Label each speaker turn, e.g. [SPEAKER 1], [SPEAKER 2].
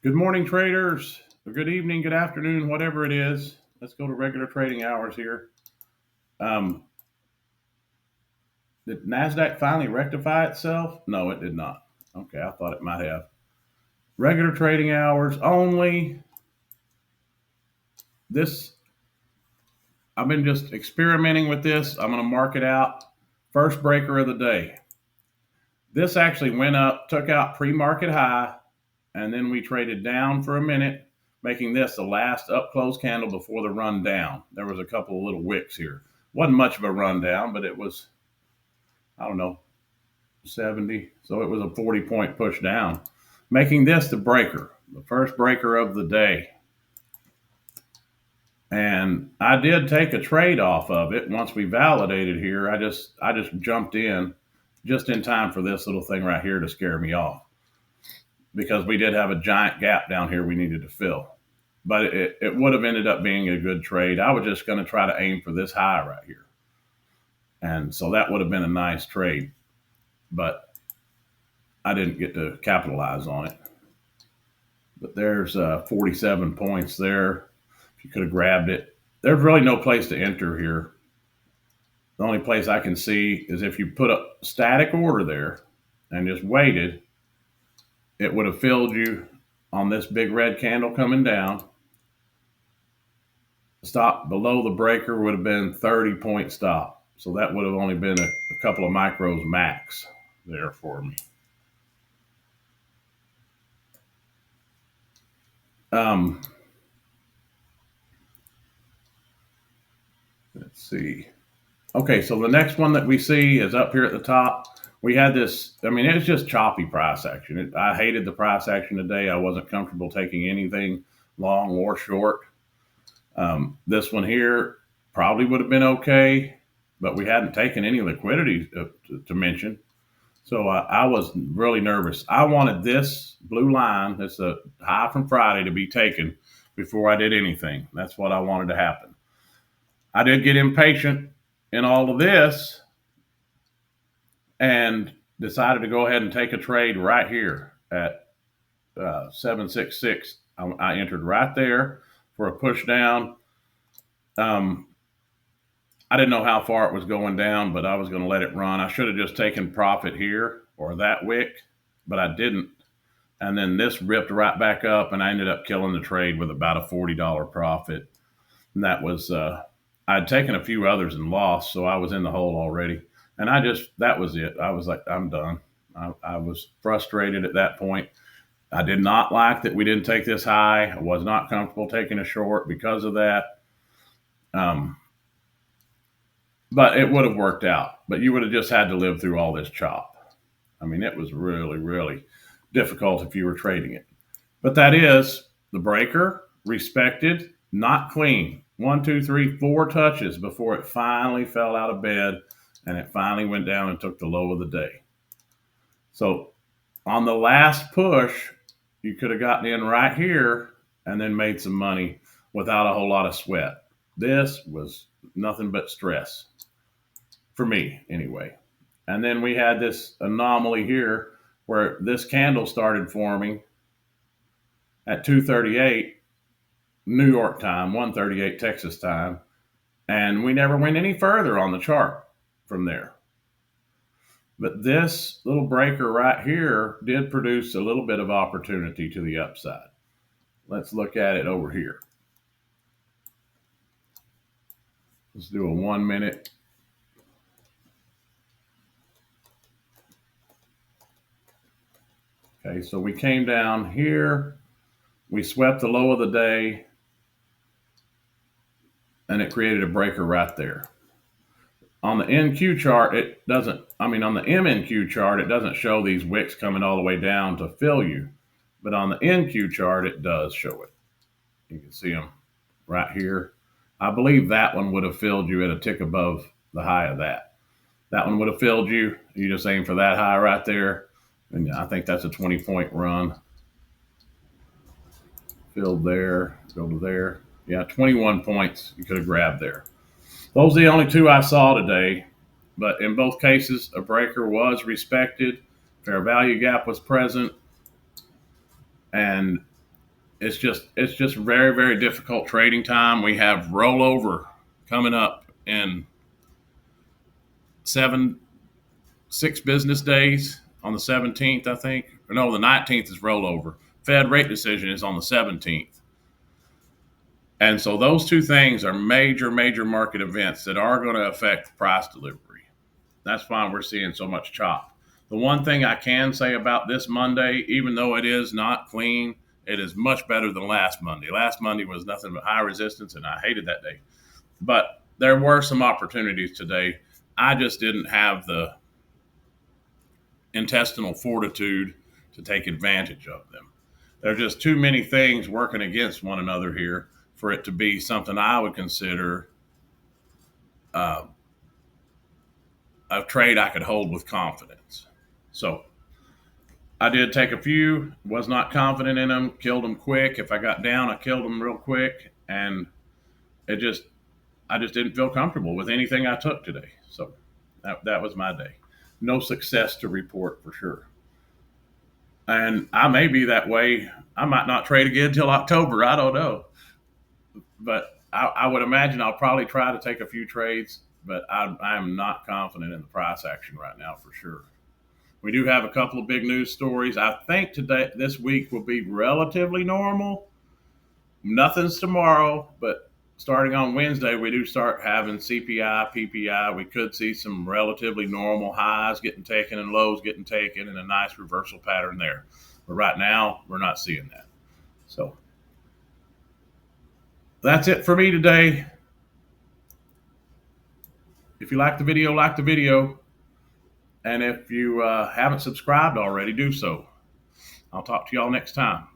[SPEAKER 1] Good morning, traders. Or good evening, good afternoon, whatever it is. Let's go to regular trading hours here. Um, did Nasdaq finally rectify itself? No, it did not. Okay, I thought it might have. Regular trading hours only. This I've been just experimenting with this. I'm going to mark it out. First breaker of the day. This actually went up, took out pre-market high, and then we traded down for a minute, making this the last up close candle before the run down. There was a couple of little wicks here. Wasn't much of a run down, but it was, I don't know, 70. So it was a 40-point push down, making this the breaker, the first breaker of the day. And I did take a trade off of it once we validated here. I just jumped in just in time for this little thing right here to scare me off, because we did have a giant gap down here we needed to fill. But it would have ended up being a good trade. I was just going to try to aim for this high right here. And so that would have been a nice trade. But I didn't get to capitalize on it. But there's 47 points there. If you could have grabbed it. There's really no place to enter here. The only place I can see is if you put a static order there and just waited, it would have filled you on this big red candle coming down. Stop below the breaker would have been 30-point stop. So that would have only been a couple of micros max there for me. Let's see. Okay, so the next one that we see is up here at the top. We had this, I mean, it's just choppy price action. I hated the price action today. I wasn't comfortable taking anything long or short. This one here probably would have been okay, but we hadn't taken any liquidity to mention. So I was really nervous. I wanted this blue line, that's a high from Friday, to be taken before I did anything. That's what I wanted to happen. I did get impatient in all of this and decided to go ahead and take a trade right here at 766. I entered right there for a push down. I didn't know how far it was going down, but I was going to let it run. I should have just taken profit here or that wick, but I didn't. And then this ripped right back up, and I ended up killing the trade with about a $40 profit. And that was, I'd taken a few others and lost, so I was in the hole already. And that was it. I was like, I'm done. I was frustrated at that point. I did not like that we didn't take this high. I was not comfortable taking a short because of that. But it would have worked out. But you would have just had to live through all this chop. I mean, it was really, really difficult if you were trading it. But that is the breaker, respected, not clean. 1, 2, 3, 4 touches before it finally fell out of bed and it finally went down and took the low of the day. So on the last push, you could have gotten in right here and then made some money without a whole lot of sweat. This was nothing but stress for me anyway. And then we had this anomaly here where this candle started forming at 2:38 New York time, 1:38 Texas time, and we never went any further on the chart from there. But this little breaker right here did produce a little bit of opportunity to the upside. Let's look at it over here. Let's do a 1 minute. Okay, so we came down here, we swept the low of the day, and it created a breaker right there. On the NQ chart, it doesn't, on the MNQ chart, it doesn't show these wicks coming all the way down to fill you. But on the NQ chart, it does show it. You can see them right here. I believe that one would have filled you at a tick above the high of that. That one would have filled you. You just aim for that high right there. And I think that's a 20-point run. Filled there, go to there. Yeah, 21 points you could have grabbed there. Those are the only two I saw today, but in both cases, a breaker was respected, fair value gap was present, and it's just very, very difficult trading time. We have rollover coming up in seven 6 business days on the 17th, I think. Or no, the 19th is rollover. Fed rate decision is on the 17th. And so those two things are major, major market events that are going to affect price delivery. That's why we're seeing so much chop. The one thing I can say about this Monday, even though it is not clean, it is much better than last Monday. Last Monday was nothing but high resistance, and I hated that day. But there were some opportunities today. I just didn't have the intestinal fortitude to take advantage of them. There are just too many things working against one another here for it to be something I would consider uh, a trade I could hold with confidence. So I did take a few, was not confident in them, killed them quick. If I got down, I killed them real quick, and it just I just didn't feel comfortable with anything I took today. So that was my day. No success to report for sure. And I may be that way. I might not trade again till October. I don't know. But I would imagine I'll probably try to take a few trades, but I'm not confident in the price action right now for sure. We do have a couple of big news stories. I think this week will be relatively normal. Nothing's tomorrow, but starting on Wednesday, we do start having CPI, PPI. We could see some relatively normal highs getting taken and lows getting taken, and a nice reversal pattern there. But right now, we're not seeing that. So that's it for me today. If you like the video, like the video. And if you haven't subscribed already, do so. I'll talk to y'all next time.